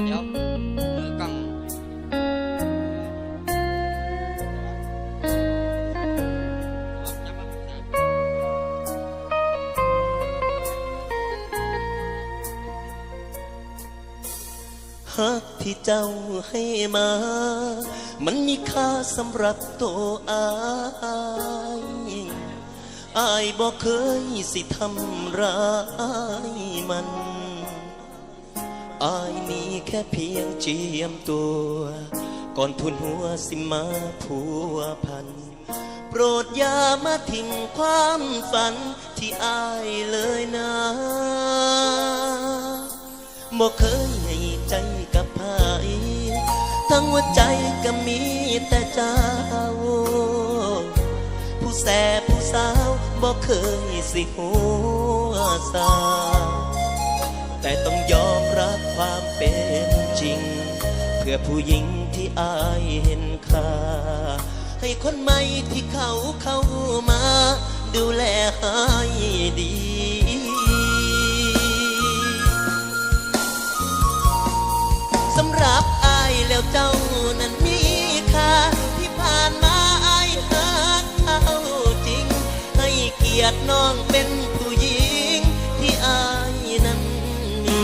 เดี๋ยวมือกล้องฮักที่เจ้าให้มา มันมีค่าสำหรับตัวอายบอกเคยสิทำร้ายมันอายมีแค่เพียงเจียมตัว ก่อนทุนหัวสิมาผัวพันโปรดอย่ามาทิ้งความฝันที่อายเลยนะบอกเคยให้ใจกับไผทั้งหัวใจก็มีแต่เจ้าผู้แสบผู้สาวบอกเคยสิหัวสาแต่ต้องยอมรับความเป็นจริงเพื่อผู้หญิงที่อายเห็นค่าให้คนใหม่ที่เขาเข้ามาดูแลให้ดีสำหรับอายแล้วเจ้านั้นมีค่าที่ผ่านมาอายหักเขาจริงให้เกียรติน้องเป็นผู้หญิงที่อายนั้นมี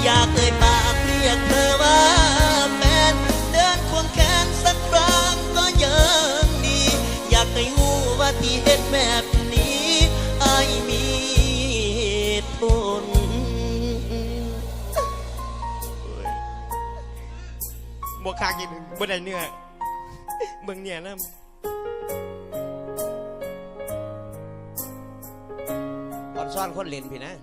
อยากเอ่ยปากเรียกเธอว่าแฟนเดินควงแขนสักครั้งก็ยังดีอยากให้รู้ว่าที่เห็นแบบนี้อายมีเหตุผลบวกคากินบวได้เนื้อเบิ่งเนี่ยนะอ่อนซ่อนคนเล่นพี่นะ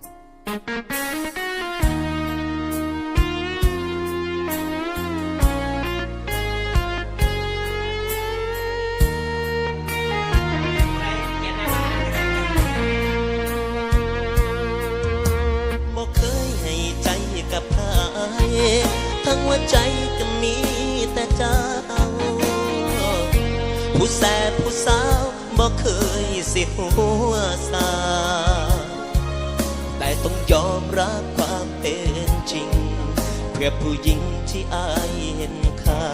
บอกเคยให้ใจกับใครทั้งหัวใจก็มีแต่เจ้าผู้แสบผู้สาวบอกเคยสิหัวสาแต่ต้องยอมรับความเป็นจริงเพื่อผู้หญิงที่อายเห็นค่า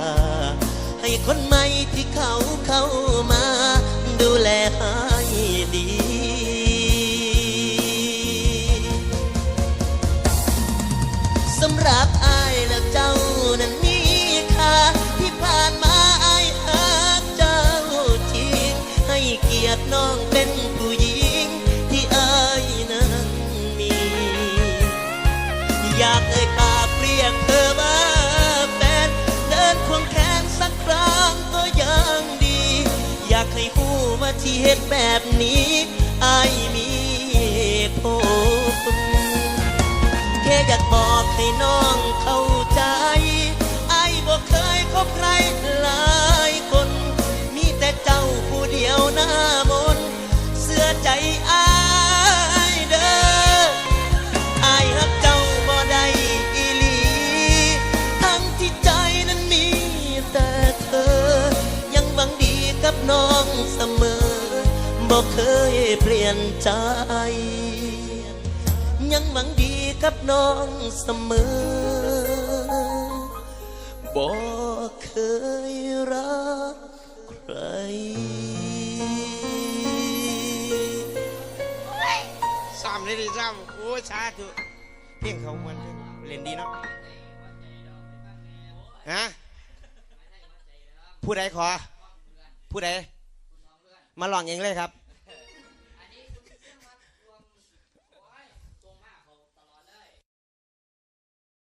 ให้คนใหม่ที่เขาเข้ามาดูแลให้ดีสำหรับอายและเจ้านั้นมีค่าที่ผ่านมาอายหักเจ้าจริงให้เกียรติน้องเป็นผู้หญิงที่อายนั้นมีอยากเอ่ยปากเรียกเธอว่าแฟนเดินควงแขนสักครั้งก็ยังดีอยากให้รู้ว่าที่เห็นแบบนี้อายมีเหตุผลแค่อยากบอกให้น้องเข้าใจไอ้บอกเคยคบใครหลายคนมีแต่เจ้าผู้เดียวหน้ามนเสื้อใจอ้ายเด้ออ้ายรักเจ้าบ่ได้อีหลีทั้งที่ใจนั้นมีแต่เธอยังหวังดีกับน้องเสมอบอกเคยเปลี่ยนใจยังหวังดีกับน้องเสมอบอกเคยรักใครซ้ำเลยดิซ้ำโอ้ช้าเถอะเพียงเขามันเล่นดีเนาะฮะผู้ใดขอผู้ใดมาลองเองเลยครับ